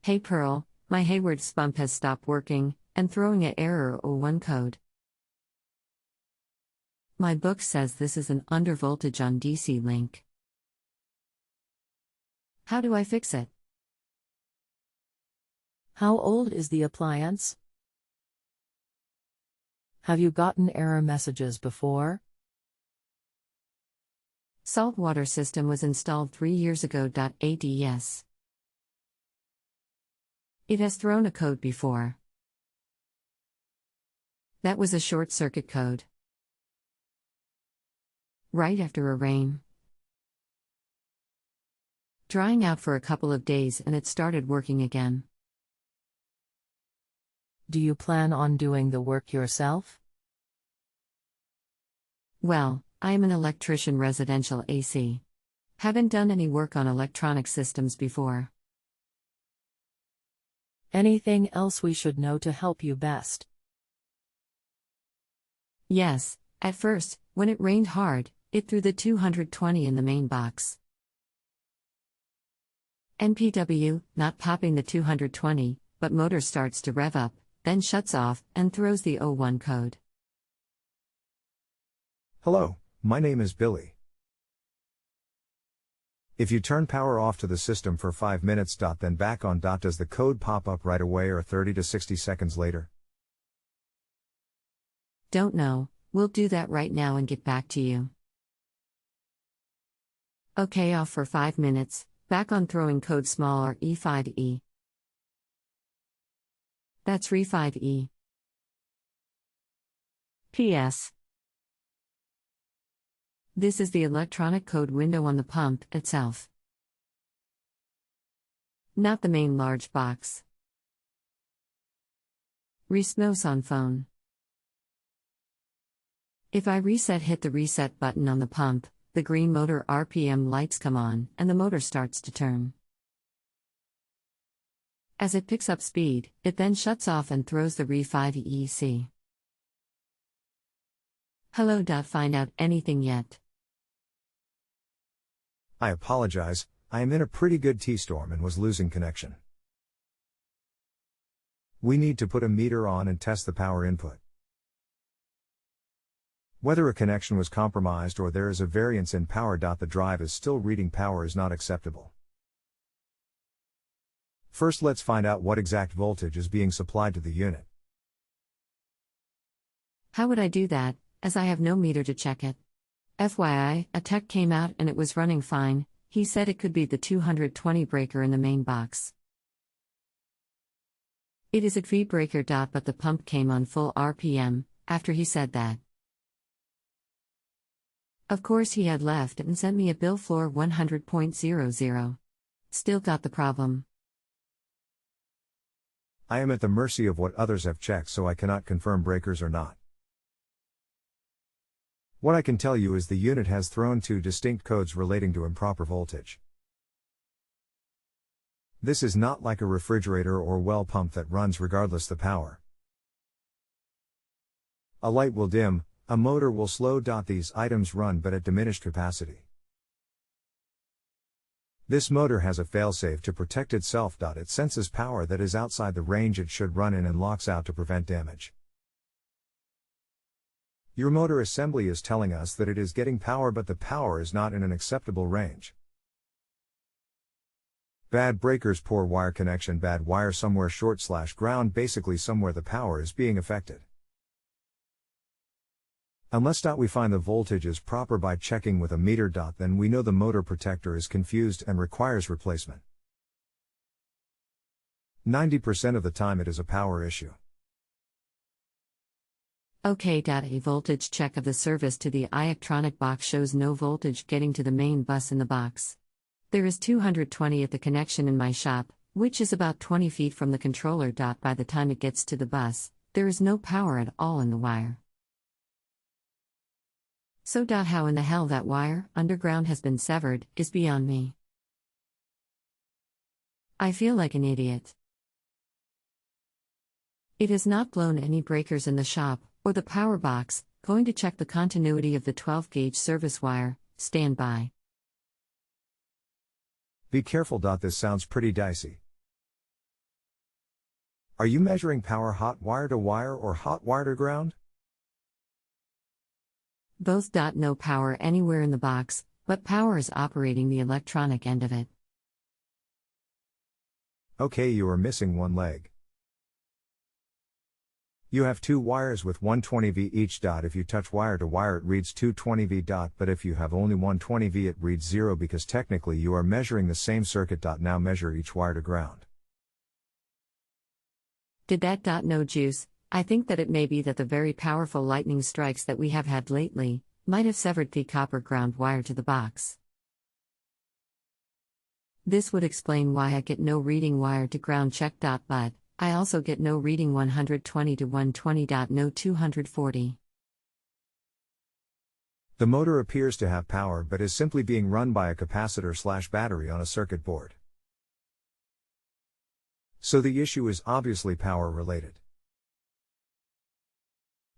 Hey Pearl, my Hayward vspump has stopped working, and throwing an error 01 code. My book says this is an undervoltage on DC link. How do I fix it? How old is the appliance? Have you gotten error messages before? Saltwater system was installed 3 years ago. Ads. It has thrown a code before. That was a short circuit code. Right after a rain. Drying out for a couple of days and it started working again. Do you plan on doing the work yourself? Well, I am an electrician, residential AC. Haven't done any work on electronic systems before. Anything else we should know to help you best? Yes, at first, when it rained hard, it threw the 220 in the main box. NPW, not popping the 220, but motor starts to rev up, then shuts off, and throws the 01 code. Hello, my name is Billy. If you turn power off to the system for 5 minutes. Then back on. Does the code pop up right away or 30 to 60 seconds later? Don't know, we'll do that right now and get back to you. Okay, off for 5 minutes, back on, throwing code small or E5E. That's Re5E. PS. This is the electronic code window on the pump itself. Not the main large box. Resmos on phone. If I hit the reset button on the pump, the green motor RPM lights come on and the motor starts to turn. As it picks up speed, it then shuts off and throws the Re5EC. Hello. Find out anything yet? I apologize, I am in a pretty good T-storm and was losing connection. We need to put a meter on and test the power input. Whether a connection was compromised or there is a variance in power. The drive is still reading power is not acceptable. First, let's find out what exact voltage is being supplied to the unit. How would I do that, as I have no meter to check it? FYI, a tech came out and it was running fine. He said it could be the 220 breaker in the main box. It is a V breaker. But the pump came on full RPM after he said that. Of course, he had left and sent me a bill for 100.00. Still got the problem. I am at the mercy of what others have checked, so I cannot confirm breakers or not. What I can tell you is the unit has thrown 2 distinct codes relating to improper voltage. This is not like a refrigerator or well pump that runs regardless the power. A light will dim, a motor will slow. These items run but at diminished capacity. This motor has a failsafe to protect itself. It senses power that is outside the range it should run in and locks out to prevent damage. Your motor assembly is telling us that it is getting power, but the power is not in an acceptable range. Bad breakers, poor wire connection, bad wire somewhere short/ground, basically somewhere the power is being affected. Unless we find the voltage is proper by checking with a meter. Then we know the motor protector is confused and requires replacement. 90% of the time it is a power issue. Okay. A voltage check of the service to the electronic box shows no voltage getting to the main bus in the box. There is 220 at the connection in my shop, which is about 20 feet from the controller. By the time it gets to the bus, there is no power at all in the wire. So. How in the hell that wire, underground, has been severed, is beyond me. I feel like an idiot. It has not blown any breakers in the shop, or the power box. Going to check the continuity of the 12-gauge service wire. Stand by. Be careful. This sounds pretty dicey. Are you measuring power hot wire to wire or hot wire to ground? Both. No power anywhere in the box, but power is operating the electronic end of it. Okay, you are missing one leg. You have two wires with 120V each. If you touch wire to wire it reads 220V. But if you have only 120V it reads 0 because technically you are measuring the same circuit. Now measure each wire to ground. Did that. No juice. I think that it may be that the very powerful lightning strikes that we have had lately might have severed the copper ground wire to the box. This would explain why I get no reading wire to ground check. But I also get no reading 120 to 120. No 240. The motor appears to have power but is simply being run by a capacitor/battery on a circuit board. So the issue is obviously power related.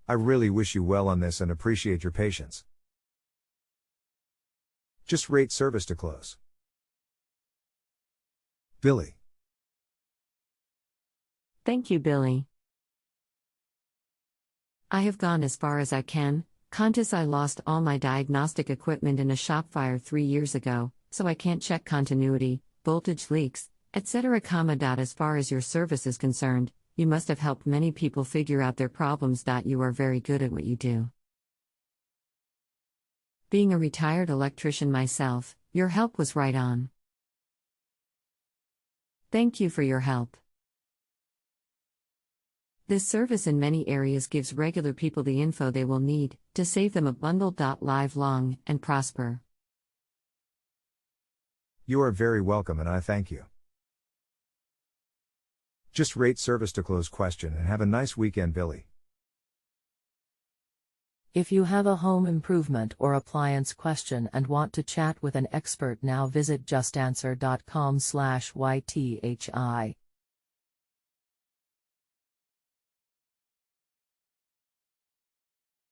I really wish you well on this and appreciate your patience. Just rate service to close. Billy. Thank you, Billy. I have gone as far as I can. Contis, I lost all my diagnostic equipment in a shop fire 3 years ago, so I can't check continuity, voltage leaks, etc. As far as your service is concerned, you must have helped many people figure out their problems. You are very good at what you do. Being a retired electrician myself, your help was right on. Thank you for your help. This service in many areas gives regular people the info they will need to save them a bundle. Live long and prosper. You are very welcome and I thank you. Just rate service to close question and have a nice weekend, Billy. If you have a home improvement or appliance question and want to chat with an expert, now visit justanswer.com/ythi.